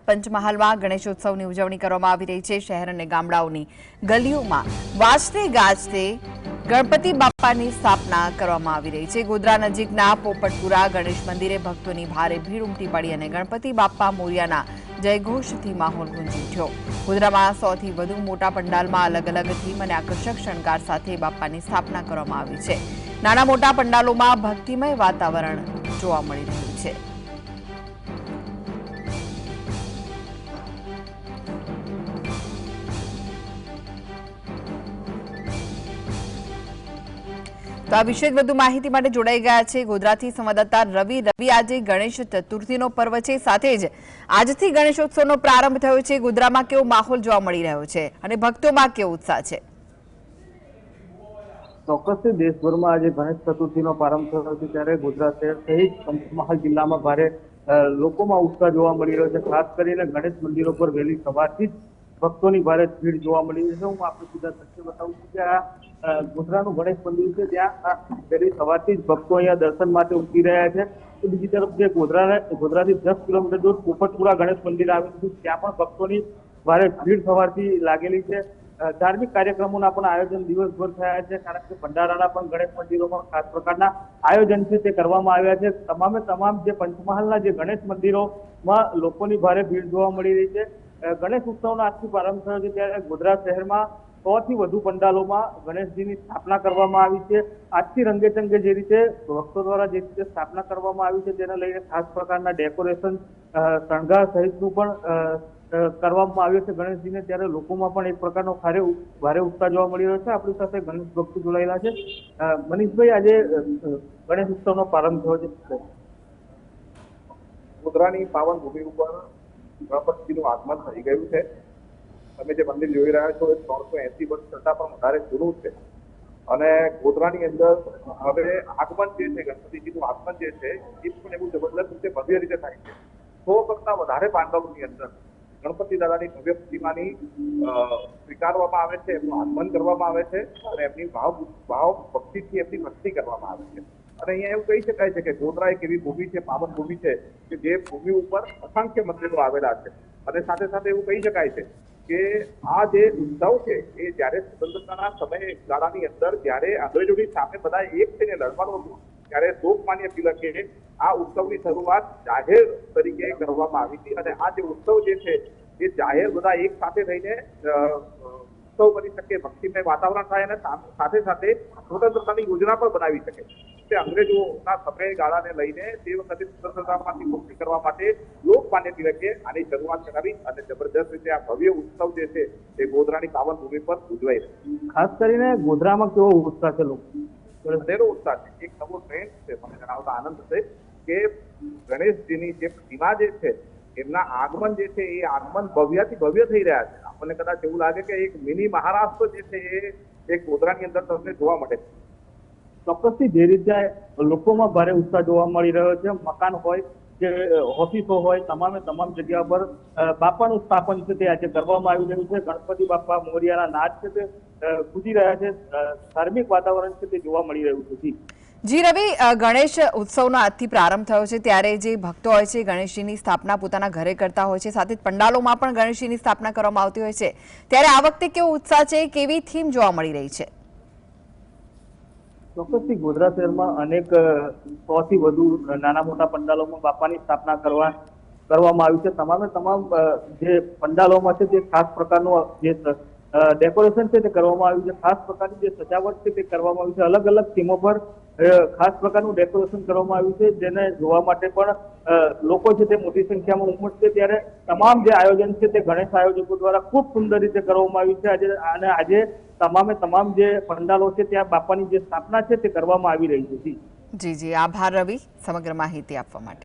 પંચમહાલમાં ગણેશોત્સવની ઉજવણી કરવામાં આવી રહી છે। શહેર અને ગામડાઓની ગલીઓમાં વાજતે ગાજતે ગણપતિ બાપાની સ્થાપના કરવામાં આવી રહી છે। ગોધરા નજીકના પોપટપુરા ગણેશ મંદિરે ભક્તોની ભારે ભીડ ઉમટી પડી અને ગણપતિ બાપા મોરિયાના જયઘોષથી માહોલ ગુંજી ઉઠ્યો। ગોધરામાં 100થી વધુ મોટા પંડાલમાં અલગ અલગ થીમ અને આકર્ષક શણગાર સાથે બાપાની સ્થાપના કરવામાં આવી છે। નાના મોટા પંડાલોમાં ભક્તિમય વાતાવરણ જોવા મળી રહ્યું છે। તો આ વિશે વધુ માહિતી માટે જોડાઈ ગયા છે ગોધરાથી સંવાદદાતા રવિ। આજે ગણેશ ચતુર્થીનો પર્વ છે, સાથે જ આજથી ગણેશોત્સવનો પ્રારંભ થયો છે। ગોધરામાં કેવો માહોલ જોવા મળી રહ્યો છે અને ભક્તોમાં કેવો ઉત્સાહ છે? ચોક્કસથી દેશભરમાં આજે ગણેશ ચતુર્થીનો પ્રારંભ થયો છે, ત્યારે ગોધરા શહેર સહિત પંચમહાલ જિલ્લામાં ભારે લોકોમાં ઉત્સાહ જોવા મળી રહ્યો છે। ખાસ કરીને ગણેશ મંદિરો પર વહેલી સવારથી જ ભક્તોની ભારે ભીડ જોવા મળી રહી છે। હું આપણે સીધા દ્રશ્ય બતાવું છું કે આ ગોધરાનું ગણેશ મંદિર છે, ત્યાં વહેલી સવારથી જ ભક્તો અહીંયા દર્શન માટે ઉમટી રહ્યા છે। તો બીજી તરફ જે ગોધરાથી 10 કિલોમીટર દૂર પોપટપુરા ગણેશ મંદિર આવેલું છે, ત્યાં પણ ભક્તોની ભારે ભીડ સવારથી લાગેલી છે। ધાર્મિક કાર્યક્રમોના પણ આયોજન દિવસભર થયા છે, કારણ કે ભંડારાના પણ ગણેશ મંદિરોમાં ખાસ પ્રકારના આયોજન છે તે કરવામાં આવ્યા છે। તમામ જે પંચમહાલના જે ગણેશ મંદિરોમાં લોકોની ભારે ભીડ જોવા મળી રહી છે। ગણેશ ઉત્સવનો આજથી પ્રારંભ થયો છે, ત્યારે ગોધરા શહેરમાં 100થી વધુ પંડાલોમાં ગણેશજીની સ્થાપના કરવામાં આવી છે। આજથી રંગેચંગે જે રીતે ભક્તો દ્વારા જે રીતે સ્થાપના કરવામાં આવી છે, તેને લઈને ખાસ પ્રકારના ડેકોરેશન શણગાર સહિતનું પણ કરવામાં આવ્યું છે ગણેશજીને, ત્યારે લોકોમાં પણ એક પ્રકારનો ભારે ઉત્સાહ જોવા મળી રહ્યો છે। આપણી સાથે ગણેશ ભક્તો જોડાયેલા છે। મનીષભાઈ, આજે ગણેશ ઉત્સવનો પ્રારંભ થયો છે, ગોધરાની પાવન ભૂમિ ઉપર ગણપતિજીનું આગમન થઈ ગયું છે। તમે જે મંદિર જોઈ રહ્યા છો એ 380 વર્ષ કરતા પણ વધારે જૂનું છે અને ગોધરાની અંદર હવે આગમન જે છે, ગણપતિજીનું આગમન જે છે એ પણ એવું જબરદસ્ત રીતે ભવ્ય રીતે થાય છે। 100 કરતા વધારે પાંડવોની અંદર ગણપતિ દાદાની ભવ્ય પ્રતિમાની સ્વીકારવામાં આવે છે, એમનું આગમન કરવામાં આવે છે અને એમની ભાવ ભક્તિથી એમની ભક્તિ કરવામાં આવે છે। અને અહીંયા એવું કહી શકાય છે કે ગોધરા એક એવી ભૂમિ છે, પાવન ભૂમિ છે કે જે ભૂમિ ઉપર અસંખ્ય મંદિરો આવેલા છે। અને સાથે સાથે એવું કહી શકાય છે કે આ જે ઉત્સવ છે એ જ્યારે સ્વતંત્રતાના સમયગાળાની અંદર જ્યારે અંગ્રેજોની સામે બધા એક થઈને લડવાનું હતું, ત્યારે લોકમાન્ય તિલકે આ ઉત્સવની શરૂઆત જાહેર તરીકે કરવામાં આવી હતી અને આ જે ઉત્સવ જે છે એ જાહેર બધા એક સાથે થઈને ઉત્સવ બની શકે, ભક્તિમય વાતાવરણ થાય અને સાથે સાથે સ્વતંત્રતાની યોજના પણ બનાવી શકે। તે અંગ્રેજોના સમયગાળાને લઈને તે વખતે સ્વતંત્રતામાંથી મુક્તિ કરવા માટે લોકમાન્ય તિલકે આની શરૂઆત કરાવી અને જબરદસ્ત રીતે આ ભવ્ય ઉત્સવ જે છે એ ગોધરાની પાવન ભૂમિ પર ઉજવાય છે। ખાસ કરીને ગોધરામાં કેવો ઉત્સાહ છે? લોકો વધેરો ઉત્સાહ છે। એક નવો ટ્રેન્ડ છે, મને જણાવતા આનંદ થશે કે ગણેશજીની જે પ્રતિમા જે છે એમના આગમન જે છે એ આગમન ભવ્યથી ભવ્ય થઈ રહ્યા છે। આપણને કદાચ એવું લાગે કે એક મિની મહારાષ્ટ્ર જે છે એ ગોધરાની અંદર તમને જોવા મળે છે। ચોક્કસથી જે રીતે લોકોમાં ભારે ઉત્સાહ જોવા મળી રહ્યો છે, મકાન હોય કે ઓફિસો હોય, તમામ જગ્યા પર બાપાનું સ્થાપન છે તે આજે કરવામાં આવી રહ્યું છે। ગણપતિ બાપા મોરિયાના નાદ છે તે ગુંજી રહ્યા છે, ધાર્મિક વાતાવરણ છે તે જોવા મળી રહ્યું છે। જી રવિ, ગણેશ ઉત્સવનો આજથી પ્રારંભ થયો છે, ત્યારે જે ભક્તો હોય છે ગણેશજીની સ્થાપના પોતાના ઘરે કરતા હોય છે, સાથે જ પંડાલોમાં પણ ગણેશજીની સ્થાપના કરવામાં આવતી હોય છે, ત્યારે આ વખતે કેવો ઉત્સાહ છે, કેવી થીમ જોવા મળી રહી છે? ચોક્કસથી ગોધરા શહેરમાં અનેક 100થી વધુ નાના મોટા પંડાલોમાં બાપાની સ્થાપના કરવામાં આવી છે। તમામ જે પંડાલોમાં છે તે ખાસ પ્રકારનું જે ડેકોરેશન છે તે કરવામાં આવ્યું છે, ખાસ પ્રકારની જે સજાવટ છે તે કરવામાં આવી છે। અલગ અલગ થીમો પર ખાસ પ્રકારનું ડેકોરેશન કરવામાં આવ્યું છે, જેને જોવા માટે પણ લોકો છે તે મોટી સંખ્યામાં ઉમટશે। ત્યારે તમામ જે આયોજન છે તે ગણેશ આયોજકો દ્વારા ખૂબ સુંદર રીતે કરવામાં આવ્યું છે આજે તમામ જે પંડાલો છે ત્યાં બાપાની જે સ્થાપના છે તે કરવામાં આવી રહી છે। જી, આભાર રવિ સમગ્ર માહિતી આપવા માટે।